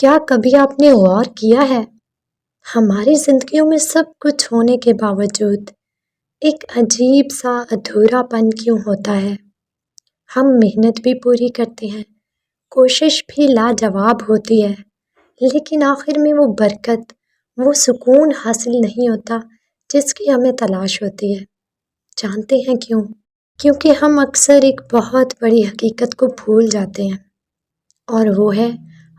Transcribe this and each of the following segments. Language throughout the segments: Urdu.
کیا کبھی آپ نے غور کیا ہے ہماری زندگیوں میں سب کچھ ہونے کے باوجود ایک عجیب سا ادھورا پن کیوں ہوتا ہے؟ ہم محنت بھی پوری کرتے ہیں، کوشش بھی لاجواب ہوتی ہے، لیکن آخر میں وہ برکت، وہ سکون حاصل نہیں ہوتا جس کی ہمیں تلاش ہوتی ہے۔ جانتے ہیں کیوں؟ کیونکہ ہم اکثر ایک بہت بڑی حقیقت کو بھول جاتے ہیں، اور وہ ہے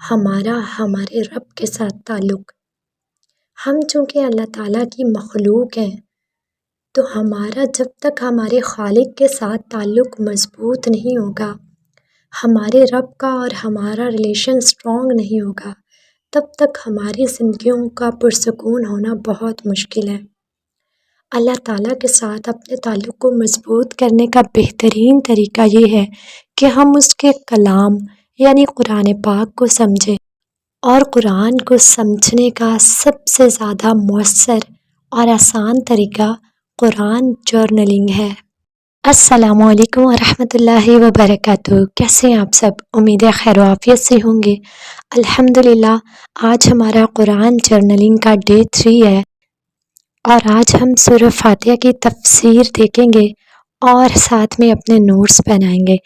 ہمارے رب کے ساتھ تعلق۔ ہم چونکہ اللہ تعالیٰ کی مخلوق ہیں، تو ہمارا جب تک ہمارے خالق کے ساتھ تعلق مضبوط نہیں ہوگا، ہمارے رب کا اور ہمارا ریلیشن اسٹرانگ نہیں ہوگا، تب تک ہماری زندگیوں کا پرسکون ہونا بہت مشکل ہے۔ اللہ تعالیٰ کے ساتھ اپنے تعلق کو مضبوط کرنے کا بہترین طریقہ یہ ہے کہ ہم اس کے کلام یعنی قرآن پاک کو سمجھیں، اور قرآن کو سمجھنے کا سب سے زیادہ مؤثر اور آسان طریقہ قرآن جرنلنگ ہے۔ السلام علیکم ورحمۃ اللہ وبرکاتہ۔ کیسے ہیں آپ سب؟ امید ہے خیر و عافیت سے ہوں گے۔ الحمدللہ آج ہمارا قرآن جرنلنگ کا ڈے 3 ہے، اور آج ہم سورہ فاتحہ کی تفسیر دیکھیں گے اور ساتھ میں اپنے نوٹس بنائیں گے۔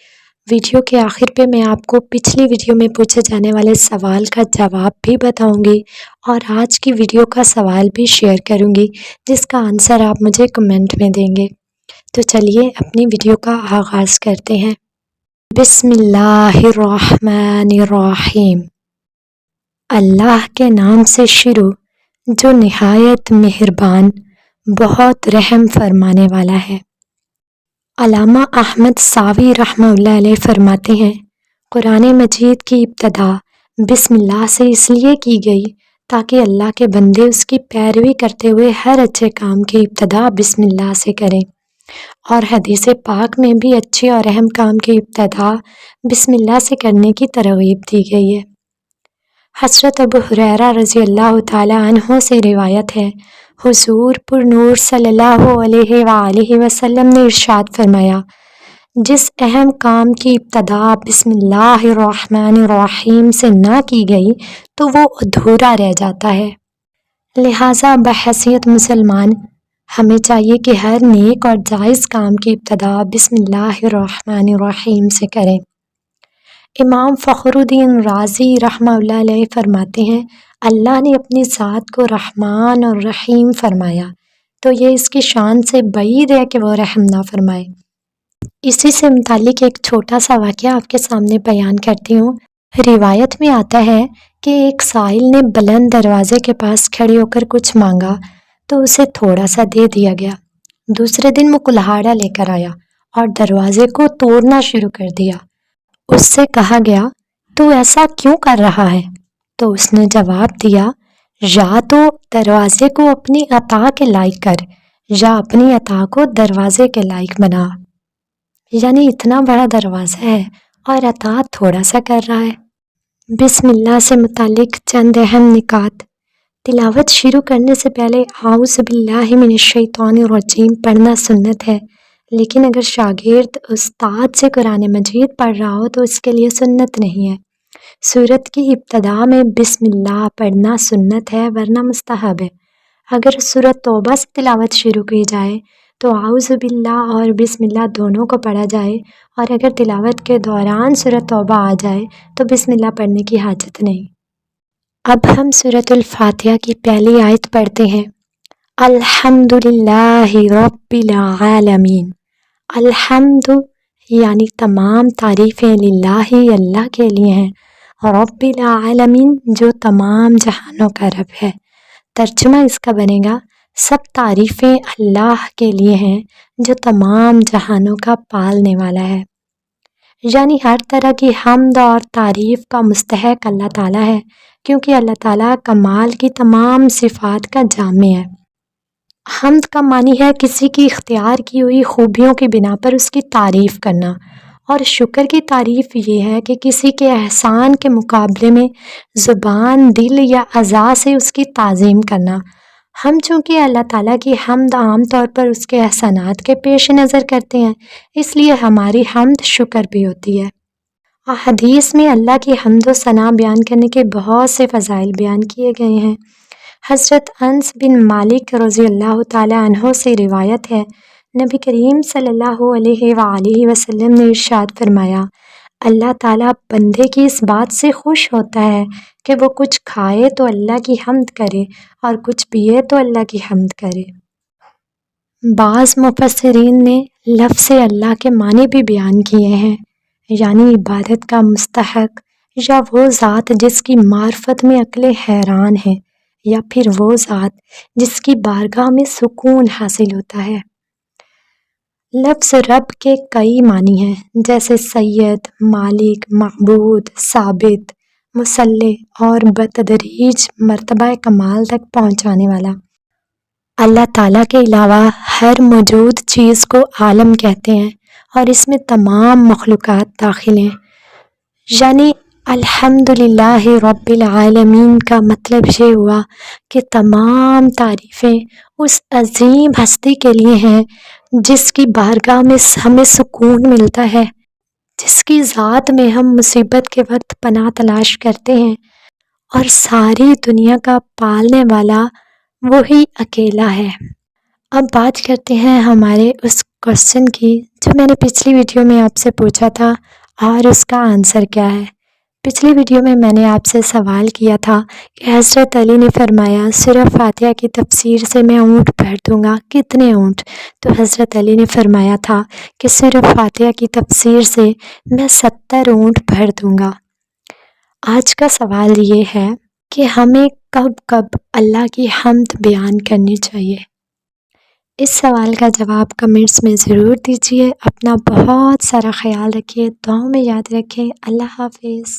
ویڈیو کے آخر پہ میں آپ کو پچھلی ویڈیو میں پوچھے جانے والے سوال کا جواب بھی بتاؤں گی، اور آج کی ویڈیو کا سوال بھی شیئر کروں گی جس کا آنسر آپ مجھے کمنٹ میں دیں گے۔ تو چلیے اپنی ویڈیو کا آغاز کرتے ہیں۔ بسم اللہ الرحمن الرحیم۔ اللہ کے نام سے شروع جو نہایت مہربان، بہت رحم فرمانے والا ہے۔ علامہ احمد ساوی رحمہ اللہ علیہ فرماتے ہیں، قرآن مجید کی ابتدا بسم اللہ سے اس لیے کی گئی تاکہ اللہ کے بندے اس کی پیروی کرتے ہوئے ہر اچھے کام کی ابتدا بسم اللہ سے کریں، اور حدیث پاک میں بھی اچھے اور اہم کام کی ابتدا بسم اللہ سے کرنے کی ترغیب دی گئی ہے۔ حضرت ابو ہریرہ رضی اللہ تعالیٰ عنہ سے روایت ہے، حضور پر نور صلی اللہ علیہ وآلہ وسلم نے ارشاد فرمایا، جس اہم کام کی ابتدا بسم اللہ الرحمن الرحیم سے نہ کی گئی تو وہ ادھورا رہ جاتا ہے۔ لہٰذا بحیثیت مسلمان ہمیں چاہیے کہ ہر نیک اور جائز کام کی ابتدا بسم اللہ الرحمن الرحیم سے کریں۔ امام فخر الدین رازی رحمہ اللہ علیہ فرماتے ہیں، اللہ نے اپنی ذات کو رحمان اور رحیم فرمایا تو یہ اس کی شان سے بعید ہے کہ وہ رحم نہ فرمائے۔ اسی سے متعلق ایک چھوٹا سا واقعہ آپ کے سامنے بیان کرتی ہوں۔ روایت میں آتا ہے کہ ایک سائل نے بلند دروازے کے پاس کھڑے ہو کر کچھ مانگا تو اسے تھوڑا سا دے دیا گیا۔ دوسرے دن وہ کلہاڑا لے کر آیا اور دروازے کو توڑنا شروع کر دیا۔ اس سے کہا گیا، تو ایسا کیوں کر رہا ہے؟ تو اس نے جواب دیا، یا تو دروازے کو اپنی عطا کے لائق کر، یا اپنی عطا کو دروازے کے لائق بنا۔ یعنی اتنا بڑا دروازہ ہے اور عطا تھوڑا سا کر رہا ہے۔ بسم اللہ سے متعلق چند اہم نکات۔ تلاوت شروع کرنے سے پہلے اعوذ باللہ من الشیطان الرجیم پڑھنا سنت ہے، لیکن اگر شاگرد استاد سے قرآن مجید پڑھ رہا ہو تو اس کے لیے سنت نہیں ہے۔ سورت کی ابتدا میں بسم اللہ پڑھنا سنت ہے ورنہ مستحب ہے۔ اگر سورت توبہ سے تلاوت شروع کی جائے تو اعوذ باللہ اور بسم اللہ دونوں کو پڑھا جائے، اور اگر تلاوت کے دوران سورت توبہ آ جائے تو بسم اللہ پڑھنے کی حاجت نہیں۔ اب ہم سورۃ الفاتحہ کی پہلی آیت پڑھتے ہیں۔ الحمدللہ رب العالمین۔ الحمد یعنی تمام تعریفیں للہ اللہ کے لیے ہیں، رب العالمین جو تمام جہانوں کا رب ہے۔ ترجمہ اس کا بنے گا، سب تعریفیں اللہ کے لیے ہیں جو تمام جہانوں کا پالنے والا ہے۔ یعنی ہر طرح کی حمد اور تعریف کا مستحق اللہ تعالیٰ ہے، کیونکہ اللہ تعالیٰ کمال کی تمام صفات کا جامع ہے۔ حمد کا معنی ہے کسی کی اختیار کی ہوئی خوبیوں کی بنا پر اس کی تعریف کرنا، اور شکر کی تعریف یہ ہے کہ کسی کے احسان کے مقابلے میں زبان، دل یا اعضاء سے اس کی تعظیم کرنا۔ ہم چونکہ اللہ تعالیٰ کی حمد عام طور پر اس کے احسانات کے پیش نظر کرتے ہیں، اس لیے ہماری حمد شکر بھی ہوتی ہے۔ حدیث میں اللہ کی حمد و ثنا بیان کرنے کے بہت سے فضائل بیان کیے گئے ہیں۔ حضرت انس بن مالک رضی اللہ تعالی عنہ سے روایت ہے، نبی کریم صلی اللہ علیہ وآلہ وسلم نے ارشاد فرمایا، اللہ تعالیٰ بندے کی اس بات سے خوش ہوتا ہے کہ وہ کچھ کھائے تو اللہ کی حمد کرے اور کچھ پیے تو اللہ کی حمد کرے۔ بعض مفسرین نے لفظ اللہ کے معنی بھی بیان کیے ہیں، یعنی عبادت کا مستحق، یا وہ ذات جس کی معرفت میں عقلیں حیران ہے، یا پھر وہ ذات جس کی بارگاہ میں سکون حاصل ہوتا ہے۔ لفظ رب کے کئی معنی ہیں، جیسے سید، مالک، معبود، ثابت، مصلح اور بتدریج مرتبہ کمال تک پہنچانے والا۔ اللہ تعالیٰ کے علاوہ ہر موجود چیز کو عالم کہتے ہیں اور اس میں تمام مخلوقات داخل ہیں، یعنی الحمدللہ رب العالمین کا مطلب یہ ہوا کہ تمام تعریفیں اس عظیم ہستی کے لیے ہیں جس کی بارگاہ میں ہمیں سکون ملتا ہے، جس کی ذات میں ہم مصیبت کے وقت پناہ تلاش کرتے ہیں، اور ساری دنیا کا پالنے والا وہی اکیلا ہے۔ اب بات کرتے ہیں ہمارے اس کوشچن کی جو میں نے پچھلی ویڈیو میں آپ سے پوچھا تھا، اور اس کا آنسر کیا ہے۔ پچھلی ویڈیو میں نے آپ سے سوال کیا تھا کہ حضرت علی نے فرمایا سورہ فاتحہ کی تفسیر سے میں اونٹ بھر دوں گا، کتنے اونٹ؟ تو حضرت علی نے فرمایا تھا کہ سورہ فاتحہ کی تفسیر سے میں 70 اونٹ بھر دوں گا۔ آج کا سوال یہ ہے کہ ہمیں کب کب اللہ کی حمد بیان کرنی چاہیے؟ اس سوال کا جواب کمنٹس میں ضرور دیجیے۔ اپنا بہت سارا خیال رکھیے، دعاؤں میں یاد رکھیں۔ اللہ حافظ۔